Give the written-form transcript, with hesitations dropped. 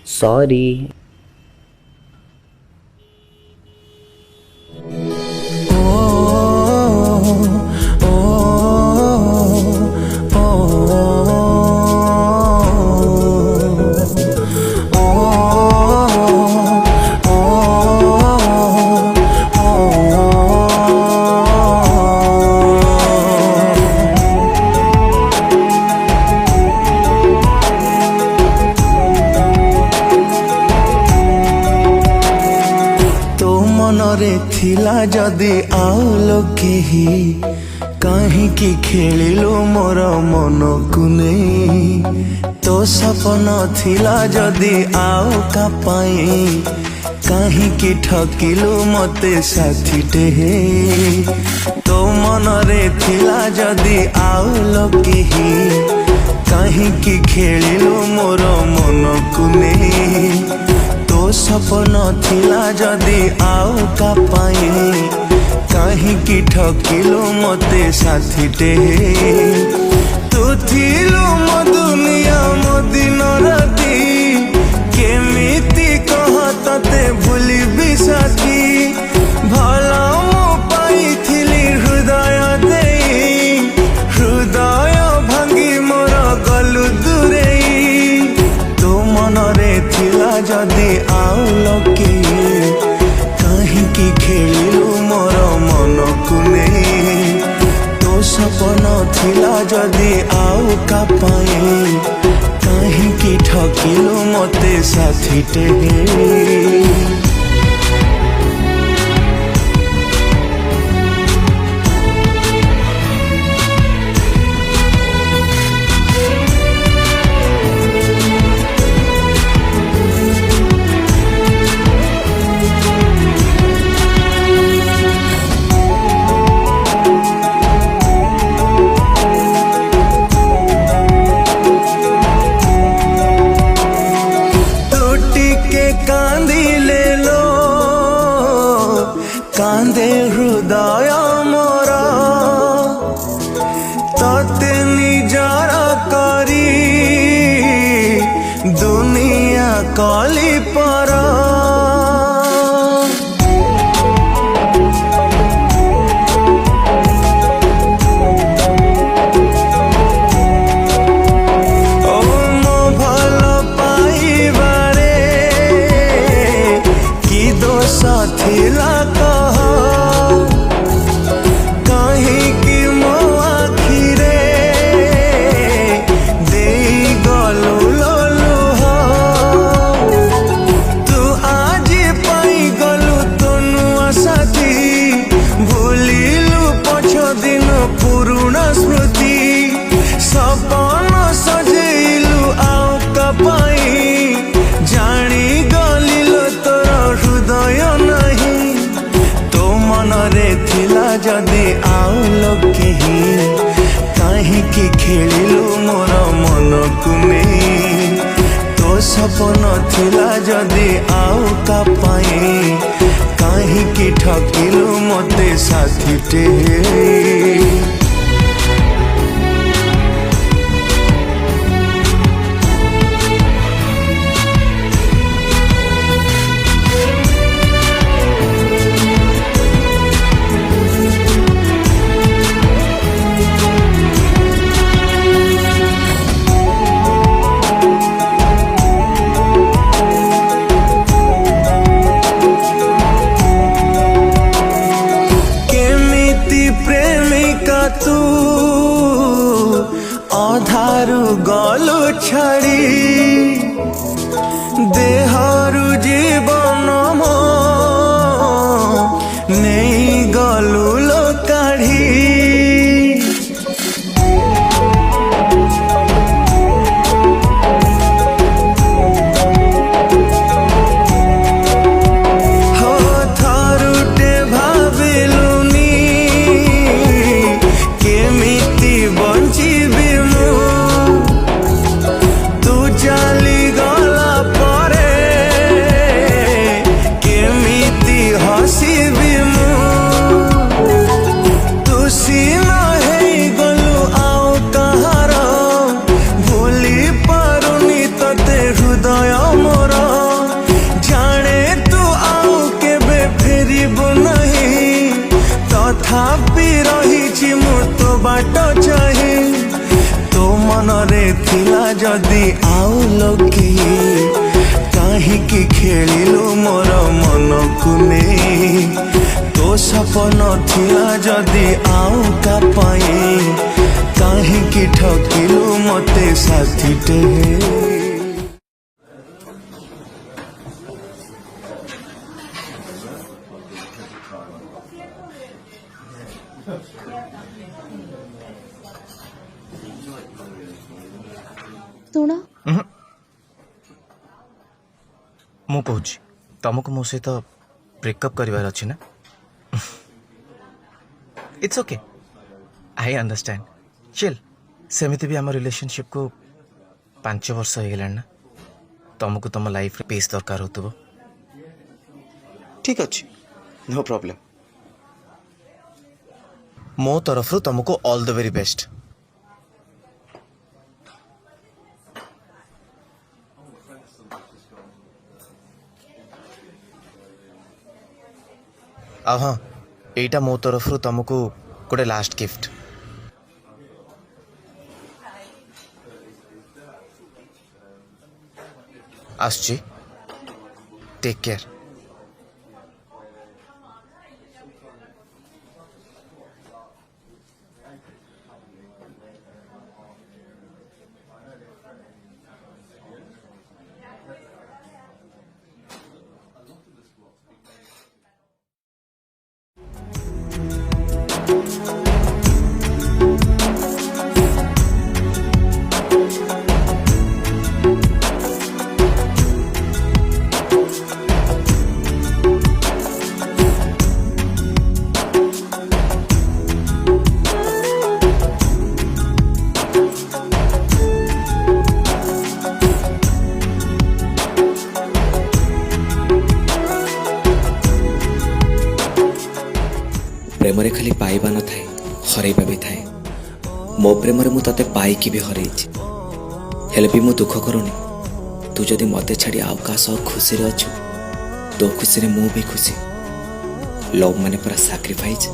Sorry. मनरे थिला जदि आउ लोकेही कहीं खेलिलु मोर मन को नहीं। तो सपन थिला जदि आउ का पाई कहीं ठकिलु मते साथीटे। तो मनरे थिला जदि आउ लोकेही कहीं खेलिलु मोर मन को नहीं। तो सपन थिला जदि आउ का पाई कहीं ठकिलु मते साथीटे। तू थिलु मो दुनिया मो दिन राति केमिति कह तते भूलिबी साथी। भला मो पाइथिली हृदय देई हृदय भांगी मोर गलु दूरेई। तो मनरे थिला जदि आउ लोके कहीं खेलिलु मोर मन को नहीं। तो सपन थिला जदि आउ का पाई कहीं ठकिलु मते साथीटे। कांदे हृदय मोर तते निजर करी दुनिया कली पर। मो भल पाइबारे कि दोष थिला पुरुणा स्मृति सपन सजेलु आउ कपाई जानी गलिल तोर हृदय नहीं। तो मनरे थिला जदि आउ लोकेही कहीं खेलिलु मोर मन को नहीं। तो सपन थिला जदि आउ का पाई कहीं ठकिलु मते साथीटे। प्रेमिका तू अधारू गलु छाड़ी देहरु जीवन मो नहीं गलु लो काढ़ी। बाट चाहे तो मनरे थिला जदि आउ लोके काहीकि खेलिलु मोर मन को नहीं तो सपन थिला जदि आउ का पाए काहीकि ठकिलु मते साथी टे ଶୁଣ ମୁଁ କହୁଛି ତମକୁ ମୋ ସହିତ ବ୍ରେକଅପ୍ କରିବାର ଅଛି ନା it's okay I understand chill ସେମିତି ବି ଆମ ରିଲେସନସିପ୍କୁ 5 ବର୍ଷ ହେଇଗଲାଣି ନା ତମକୁ ତମ ଲାଇଫ୍ରେ ପିସ୍ ଦରକାର ହେଉଥିବ ଠିକ୍ ଅଛି ନୋ ପ୍ରୋବ୍ଲେମ୍ ମୋ ତରଫରୁ ତମକୁ ଅଲ୍ ଦ ଭେରି ବେଷ୍ଟ ଆଉ ହଁ ଏଇଟା ମୋ ତରଫରୁ ତମକୁ ଗୋଟେ ଲାଷ୍ଟ ଗିଫ୍ଟ ଆସୁଛି ଟେକ୍ କେୟାର प्रेम खाली पाइबा न थाए हरैबा भी थाए मो प्रेम मु ते पाइकी भी हरैछि हेले भी मु दुख करूनी तू जदि मते छाड़ी आउ का सह खुशी रे अछु तो खुशी रे मु भी खुशी लव माने पूरा सैक्रिफाइस